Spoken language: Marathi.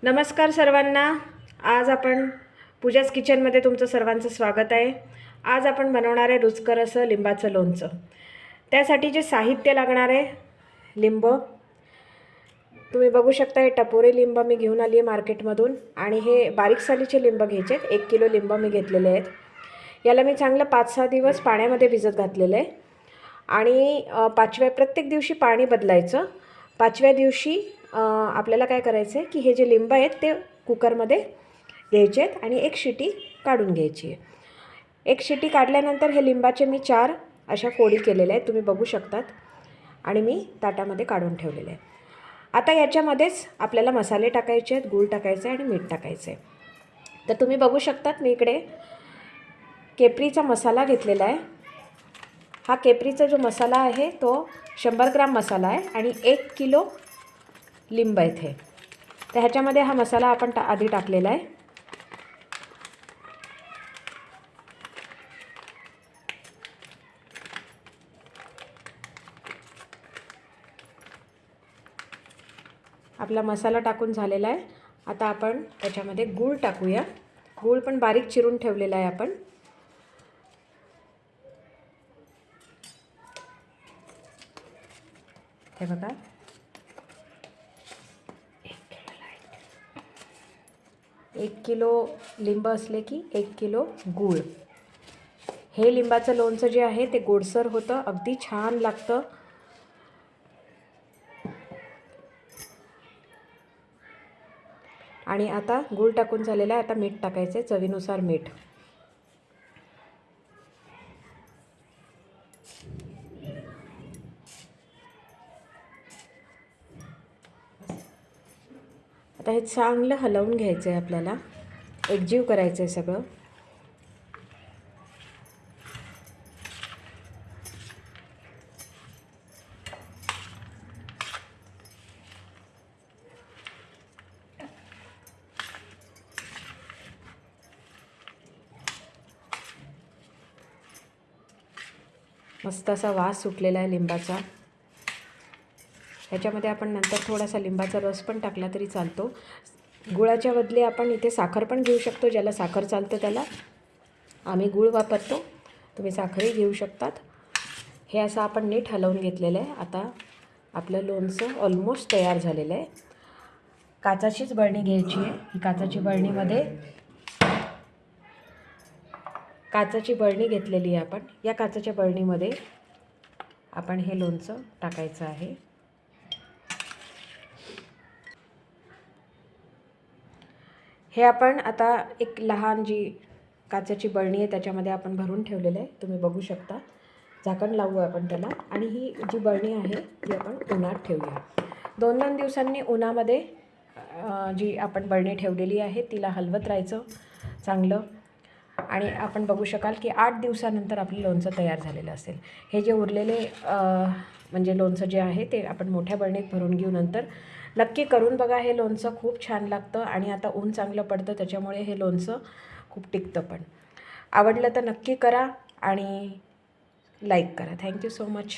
नमस्कार सर्वांना. आज आपण पूजाच किचनमध्ये तुमचं सर्वांचं स्वागत आहे. आज आपण बनवणार आहे रुचकर असं लिंबाचं लोणचं. त्यासाठी जे साहित्य लागणार आहे, लिंब तुम्ही बघू शकता. हे टपोरे लिंब मी घेऊन आली आहे मार्केटमधून आणि हे बारीक सालीचे लिंब घ्यायचे. 1 किलो लिंब मी घेतलेले आहेत. याला मी चांगलं 5-6 दिवस पाण्यामध्ये भिजत घातलेलं आहे आणि प्रत्येक दिवशी पाणी बदलायचं. 5व्या दिवशी आपल्याला काय करायचं आहे की हे जे लिंब आहेत ते कुकरमध्ये घ्यायचे आहेत आणि 1 शिटी काढून घ्यायची आहे. 1 शिटी काढल्यानंतर हे लिंबाचे मी 4 अशा फोडी केलेल्या आहेत, तुम्ही बघू शकतात, आणि मी ताटामध्ये काढून ठेवलेले आहे. आता याच्यामध्येच आपल्याला मसाले टाकायचे आहेत, गूळ टाकायचं आहे आणि मीठ टाकायचं आहे. तर तुम्ही बघू शकतात मी इकडे केपरीचा मसाला घेतलेला आहे. हा केपरीचा जो मसाला आहे तो 100 ग्राम मसाला आहे आणि 1 किलो लिंब आहेत हे. तर ह्याच्यामध्ये हा मसाला आपण आधी टाकलेला आहे. आपला मसाला टाकून झालेला आहे. आता आपण त्याच्यामध्ये गूळ टाकूया. गूळ पण बारीक चिरून ठेवलेला आहे आपण. हे बघा, 1 किलो लिंब असले की 1 किलो गूळ. हे लिंबाचं लोणचं जे आहे ते गोडसर होतं, अगदी छान लागतं. आणि आता गूळ टाकून झालेला आहे. आता मीठ टाकायचं आहे, चवीनुसार मीठ. आता हे चांगलं हलवून घ्यायचं आहे, आपल्याला एकजीव करायचं आहे सगळं. मस्त असा वास सुटलेला आहे लिंबाचा. ह्याच्यामध्ये आपण नंतर थोडासा लिंबाचा रस पण टाकला तरी चालतो. गुळाच्या बदली आपण इथे साखर पण घेऊ शकतो. ज्याला साखर चालतं त्याला. आम्ही गूळ वापरतो, तुम्ही साखरही घेऊ शकतात. हे असं आपण नीट हलवून घेतलेलं आहे. आता आपलं लोणचं ऑलमोस्ट तयार झालेलं आहे. काचाचीच बरणी घ्यायची आहे. ही काचाची बरणी घेतलेली आहे आपण. या काचाच्या बरणीमध्ये आपण हे लोणचं टाकायचं आहे. हे आपण आता एक लहान जी काचेची बरणी आहे त्याच्यामध्ये आपण भरून ठेवलेलं आहे, तुम्ही बघू शकता. झाकण लावू आपण त्याला आणि ही जी बरणी आहे ती आपण उन्हात ठेवूया. 2-2 दिवसांनी उन्हामध्ये जी आपण बरणी ठेवलेली आहे तिला हलवत राहायचं चांगलं. आणि आपण बघू शकाल की 8 दिवसानंतर आपलं लोणचं तयार झालेलं असेल. हे जे उरलेले म्हणजे लोणचं जे आहे ते आपण मोठ्या बरणीत भरून घेऊ. नंतर नक्की करून बघा, हे लोणचं खूप छान लागतं. आणि आता ऊन चांगलं पडतं त्याच्यामुळे हे लोणचं खूप टिकतं पण. आवडलं तर नक्की करा आणि लाईक करा. Thank you so much.